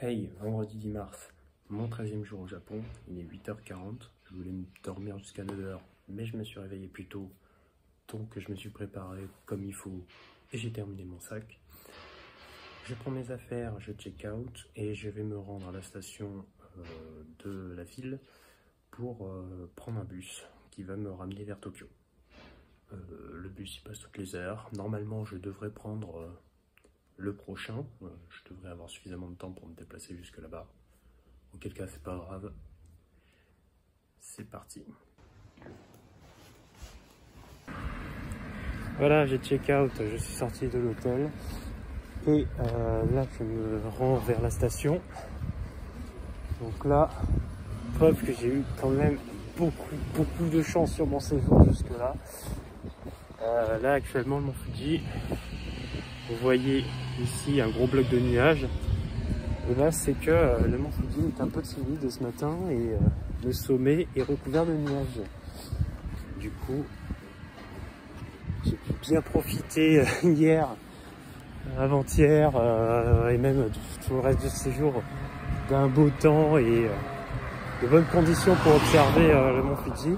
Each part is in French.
Hey, vendredi 10 mars, mon 13e jour au Japon, il est 8h40, je voulais me dormir jusqu'à 9h, mais je me suis réveillé plus tôt, donc je me suis préparé comme il faut et j'ai terminé mon sac. Je prends mes affaires, je check out et je vais me rendre à la station de la ville pour prendre un bus qui va me ramener vers Tokyo. Le bus il passe toutes les heures, normalement je devrais prendre le prochain, je devrais avoir suffisamment de temps pour me déplacer jusque là-bas. Auquel cas, c'est pas grave. C'est parti. Voilà, j'ai check out, je suis sorti de l'hôtel. Et là, je me rends vers la station. Donc là, preuve que j'ai eu quand même beaucoup de chance sur mon séjour jusque-là. Là, actuellement, mon Fuji, vous voyez ici un gros bloc de nuages. Et là, c'est que le mont Fuji est un peu timide ce matin et le sommet est recouvert de nuages. Du coup, j'ai pu bien profiter hier, avant-hier et même tout le reste du séjour d'un beau temps et de bonnes conditions pour observer le mont Fuji.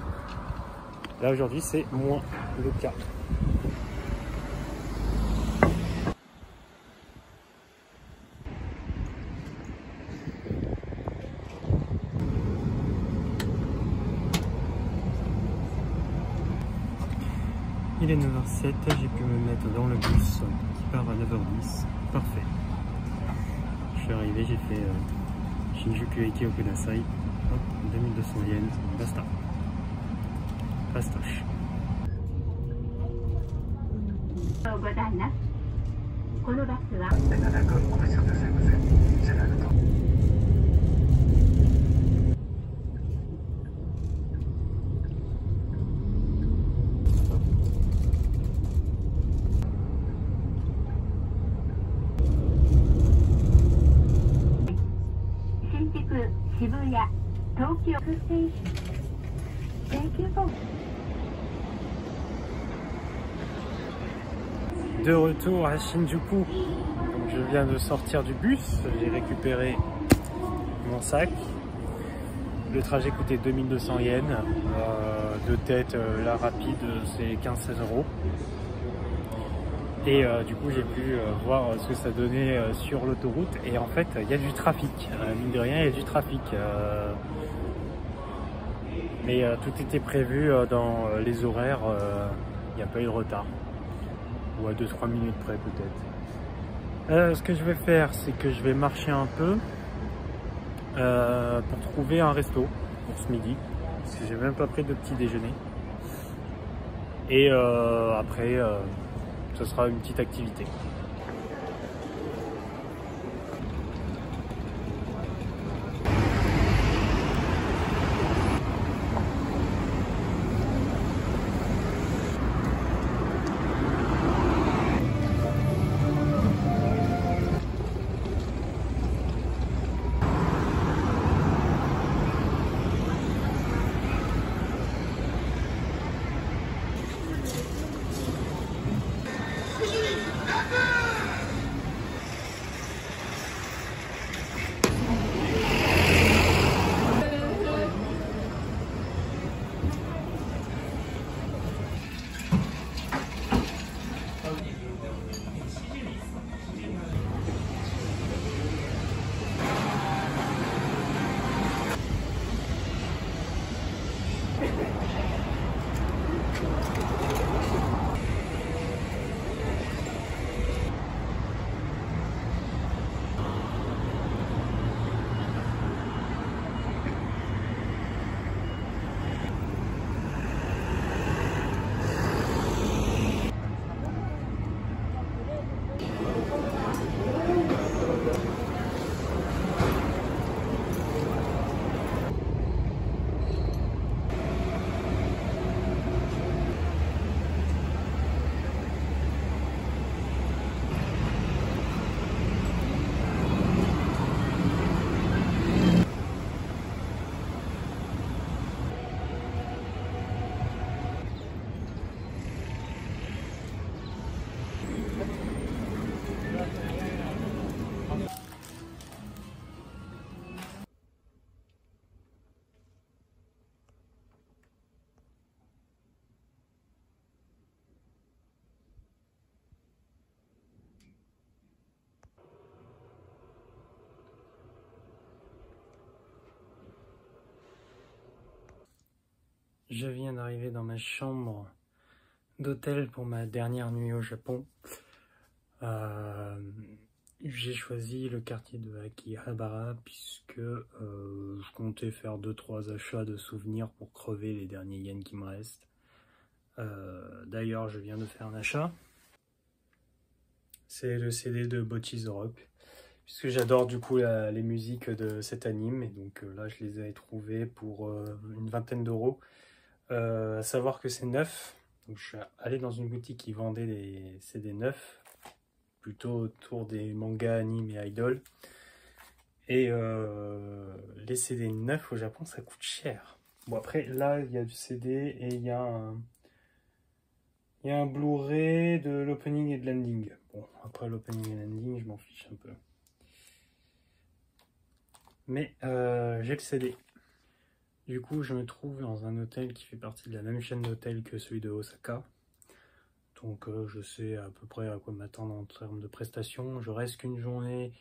Là, aujourd'hui, c'est moins le cas. Il est 9h07, j'ai pu me mettre dans le bus qui part à 9h10. Parfait. Je suis arrivé, j'ai fait Shinjuku Eki Okudasai. Hop, 2200 yens, basta. Fastoche. De retour à Shinjuku, donc je viens de sortir du bus, j'ai récupéré mon sac. Le trajet coûtait 2200 yens, de tête la rapide c'est 15-16 €. Et du coup j'ai pu voir ce que ça donnait sur l'autoroute et en fait il y a du trafic, mine de rien il y a du trafic. Mais tout était prévu dans les horaires, il n'y a pas eu de retard. Ou à 2-3 minutes près peut-être. Ce que je vais faire, c'est que je vais marcher un peu pour trouver un resto pour ce midi. Parce que j'ai même pas pris de petit déjeuner. Et après, ce sera une petite activité. Je viens d'arriver dans ma chambre d'hôtel pour ma dernière nuit au Japon. J'ai choisi le quartier de Akihabara puisque je comptais faire 2-3 achats de souvenirs pour crever les derniers yens qui me restent. D'ailleurs, je viens de faire un achat. C'est le CD de Bocchi's Rock, puisque j'adore du coup les musiques de cet anime, et donc là je les ai trouvées pour une vingtaine d'euros. À savoir que c'est neuf, donc je suis allé dans une boutique qui vendait des CD neufs, plutôt autour des mangas, animes et idoles. Et les CD neufs au Japon ça coûte cher. Bon après là il y a du CD et il y a un Blu-ray de l'opening et de l'ending. Bon, après l'opening et l'ending, je m'en fiche un peu. Mais j'ai le CD. Du coup, je me trouve dans un hôtel qui fait partie de la même chaîne d'hôtels que celui de Osaka. Donc je sais à peu près à quoi m'attendre en termes de prestations. Je reste qu'une journée,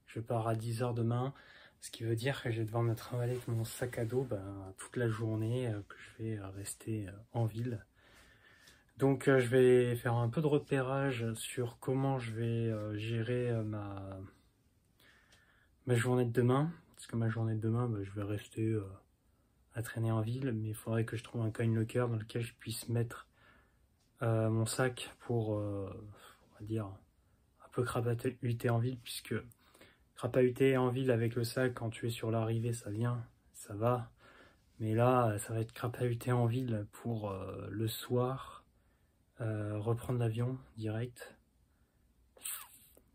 je pars à 10 h demain. Ce qui veut dire que je vais devoir me trimballer avec mon sac à dos toute la journée, que je vais rester en ville. Donc je vais faire un peu de repérage sur comment je vais gérer ma journée de demain. Parce que ma journée de demain, je vais rester à traîner en ville. Mais il faudrait que je trouve un coin locker dans lequel je puisse mettre mon sac pour, on va dire, un peu crapahuter en ville. Puisque crapahuter en ville avec le sac, quand tu es sur l'arrivée, ça vient, ça va. Mais là, ça va être crapahuter en ville pour le soir. Reprendre l'avion direct,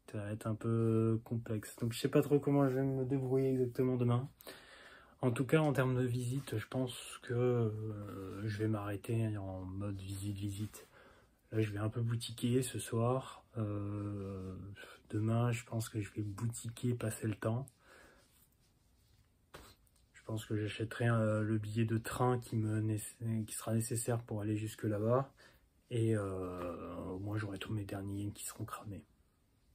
ça va être un peu complexe, donc je sais pas trop comment je vais me débrouiller exactement demain. En tout cas en termes de visite, je pense que je vais m'arrêter en mode visite. Là je vais un peu boutiquer ce soir, demain je pense que je vais boutiquer, passer le temps. Je pense que j'achèterai le billet de train qui sera nécessaire pour aller jusque là-bas. Et au moins j'aurai tous mes derniers yens qui seront cramés.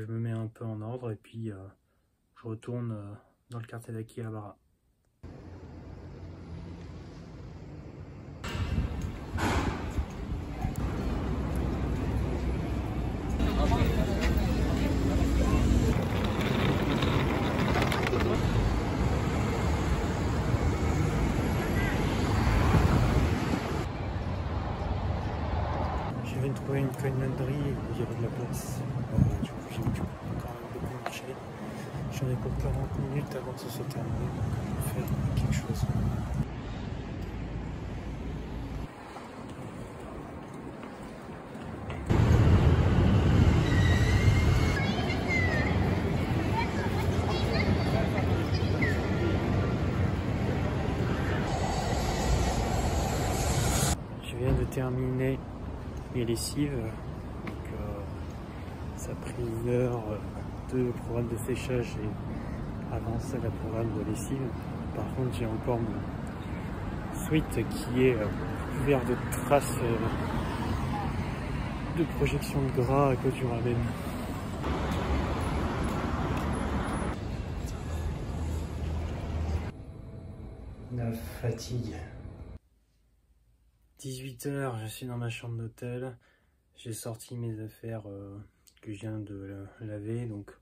Je me mets un peu en ordre et puis je retourne dans le quartier d'Akihabara. Je viens de trouver une coin laundry où il y avait de la place. Du coup j'ai quand même beaucoup marché. J'en ai pour 40 minutes avant que ce soit terminé, donc je vais faire quelque chose. Je viens de terminer mes lessives, donc ça a pris 1 heure de programme de séchage et avant ça la programme de lessive. Par contre j'ai encore mon sweat qui est couvert de traces de projection de gras à cause du ramen. La fatigue. 18 h, je suis dans ma chambre d'hôtel. J'ai sorti mes affaires que je viens de laver. Donc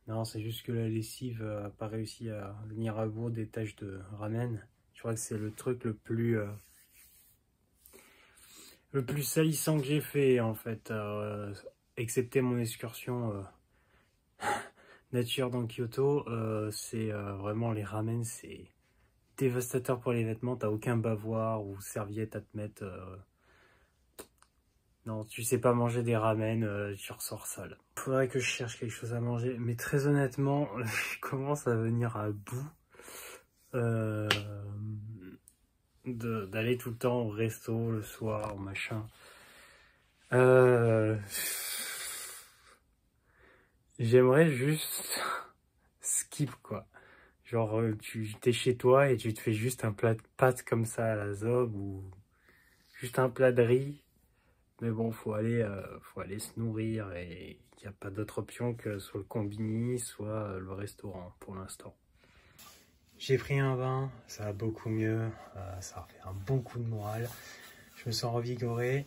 non, c'est juste que la lessive n'a pas réussi à venir à bout des taches de ramen. Je crois que c'est le truc le plus salissant que j'ai fait en fait, excepté mon excursion nature dans Kyoto. C'est vraiment les ramen, c'est dévastateur pour les vêtements. T'as aucun bavoir ou serviette à te mettre. Non, tu sais pas manger des ramen, tu ressors sale. Faudrait que je cherche quelque chose à manger, mais très honnêtement, je commence à venir à bout d'aller tout le temps au resto le soir, machin. J'aimerais juste skip quoi. Genre t'es chez toi et tu te fais juste un plat de pâtes comme ça à la zob ou juste un plat de riz. Mais bon, faut aller se nourrir et il n'y a pas d'autre option que soit le combini, soit le restaurant pour l'instant. J'ai pris un bain, ça va beaucoup mieux, ça a fait un bon coup de morale. Je me sens revigoré.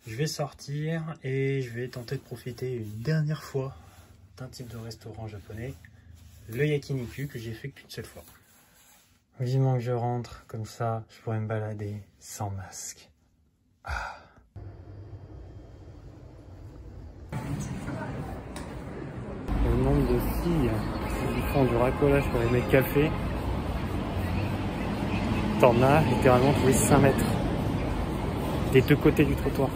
Je vais sortir et je vais tenter de profiter une dernière fois d'un type de restaurant japonais, le yakiniku, que j'ai fait qu'une seule fois. Vivement que je rentre, comme ça je pourrais me balader sans masque. Le nombre de filles qui font du racolage pour les mecs café, t'en as littéralement tous les 5 mètres des deux côtés du trottoir.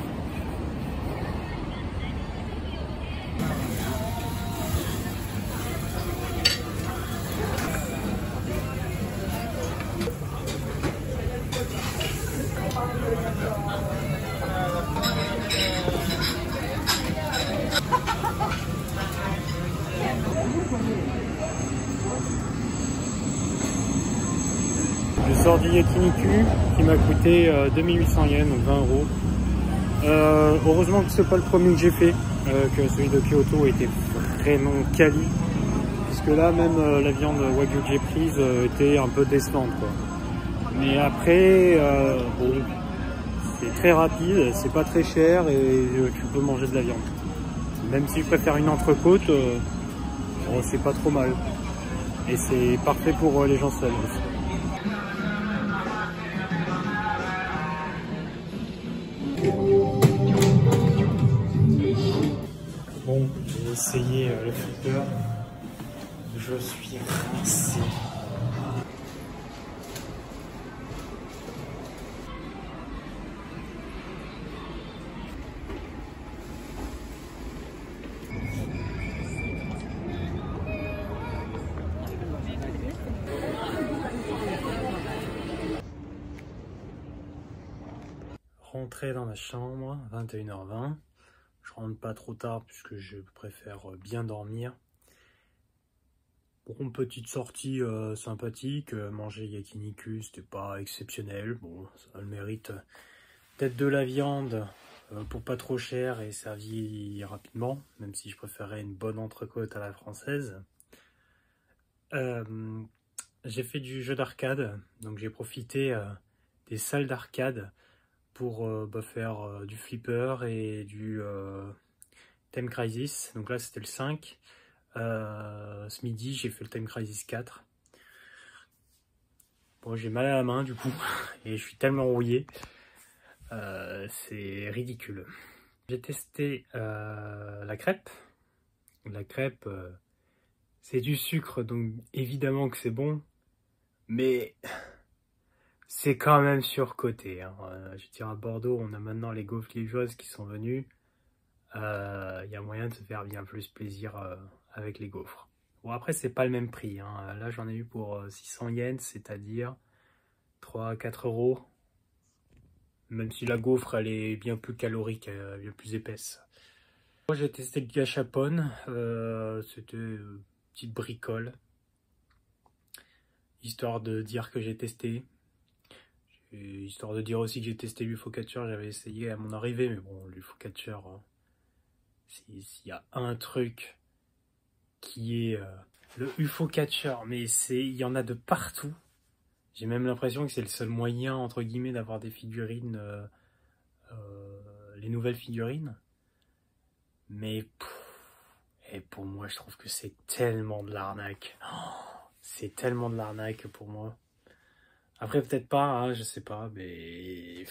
Je sors du yakiniku qui m'a coûté 2800 yens, donc 20 euros. Heureusement que c'est pas le premier que j'ai fait, que celui de Kyoto était vraiment quali, puisque là même la viande wagyu que j'ai prise était un peu décevante, quoi. Mais après, bon, c'est très rapide, c'est pas très cher et tu peux manger de la viande. Même si je préfère une entrecôte, bon, c'est pas trop mal. Et c'est parfait pour les gens seuls aussi. Bon, j'ai essayé le flipper. Je suis rincé. Rentré dans ma chambre, 21h20. Je rentre pas trop tard puisque je préfère bien dormir. Bon, petite sortie sympathique, manger yakiniku, c'était pas exceptionnel. Bon, ça a le mérite d'être de la viande pour pas trop cher et servi rapidement, même si je préférais une bonne entrecôte à la française. J'ai fait du jeu d'arcade, donc j'ai profité des salles d'arcade pour faire du flipper et du Time Crisis. Donc là c'était le 5. Ce midi j'ai fait le Time Crisis 4. Bon, j'ai mal à la main du coup et je suis tellement rouillé, c'est ridicule. J'ai testé la crêpe. La crêpe, c'est du sucre, donc évidemment que c'est bon, mais c'est quand même surcoté, hein. Je veux dire, à Bordeaux, on a maintenant les gaufres liégeoises qui sont venues. Il y a moyen de se faire bien plus plaisir avec les gaufres. Bon, après, c'est pas le même prix, hein. Là, j'en ai eu pour 600 yens, c'est-à-dire 3 à 4 euros. Même si la gaufre, elle est bien plus calorique, bien plus épaisse. Moi, j'ai testé le gachapon. C'était une petite bricole. Histoire de dire que j'ai testé. Et histoire de dire aussi que j'ai testé l'UFO Catcher, j'avais essayé à mon arrivée, mais bon, l'UFO Catcher, s'il y a un truc qui est le UFO Catcher, mais il y en a de partout. J'ai même l'impression que c'est le seul moyen, entre guillemets, d'avoir des figurines, les nouvelles figurines. Mais, et pour moi, je trouve que c'est tellement de l'arnaque. C'est tellement de l'arnaque pour moi. Après, peut-être pas, hein, je sais pas, mais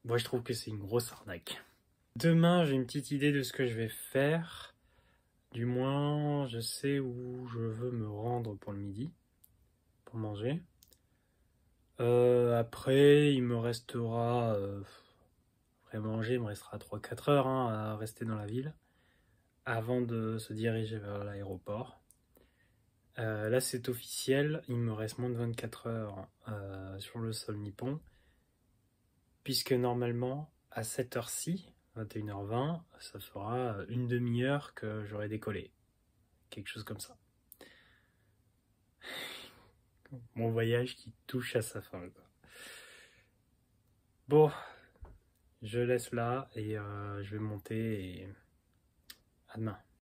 moi je trouve que c'est une grosse arnaque. Demain, j'ai une petite idée de ce que je vais faire. Du moins, je sais où je veux me rendre pour le midi, pour manger. Après, il me restera, après manger, il me restera 3-4 heures hein, à rester dans la ville, avant de se diriger vers l'aéroport. Là c'est officiel, il me reste moins de 24 heures sur le sol nippon, puisque normalement à cette heure-ci, 21h20, ça fera une demi-heure que j'aurai décollé, quelque chose comme ça. Mon voyage qui touche à sa fin, quoi. Bon, je laisse là et je vais monter et à demain.